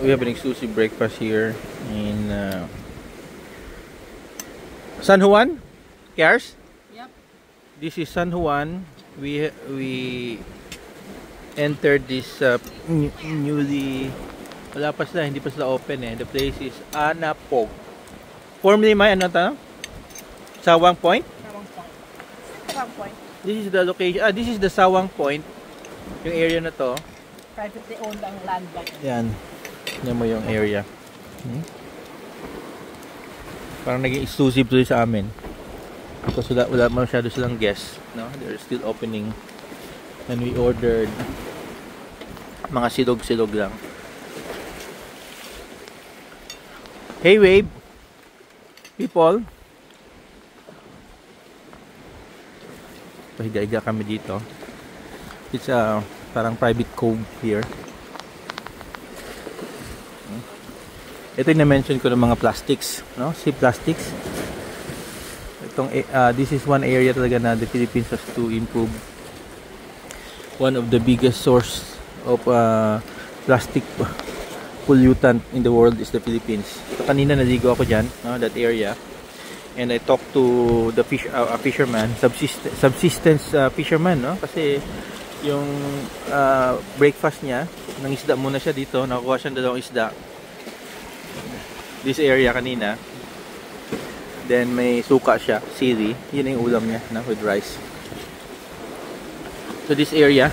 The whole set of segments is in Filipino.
We have an exclusive breakfast here in San Juan. Cars? Yep. This is San Juan. We entered this newly, wala pa sila, hindi pa sila open eh. The place is Anapog. Formerly may ano ta? Sawang Point? Sawang Point. This is the location. This is the Sawang Point. Yung area na to. Privately owned ang land block. Yan. Yan mo yung area. Parang naging exclusive to sa amin. Because wala masyado silang guests. No? They're still opening. And we ordered mga silog-silog lang. Hey Wave! People! Pahiga-higa kami dito. It's a parang private cove here. Ito yung na-mention ko ng mga plastics, no? See plastics. This is one area talaga na the Philippines has to improve. One of the biggest source of plastic pollutant in the world is the Philippines. So, kanina naligo ako dyan, no? That area. And I talked to the fisherman, subsistence fisherman, no? Kasi yung breakfast niya, nang isda muna siya dito, nakuha siya ng dalawang isda. This area kanina. Then may suka siya, sili. Yun yung ulam niya, na with rice. So this area,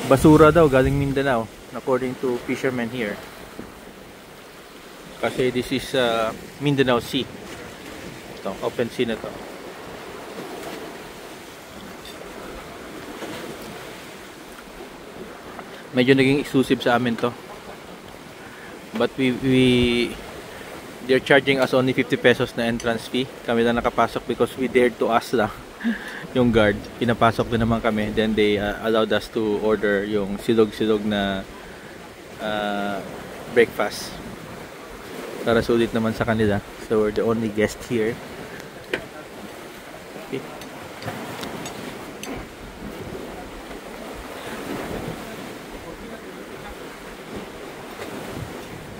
basura daw galing Mindanao, according to fishermen here. Kasi this is Mindanao Sea. Ito, open sea na to. Medyo naging exclusive sa amin to. But they're charging us only 50 pesos na entrance fee. Kami lang nakapasok because we dared to ask lang yung guard. Pinapasok din naman kami. Then they allowed us to order yung silog-silog na breakfast. Para sulit naman sa kanila. So we're the only guest here. Okay.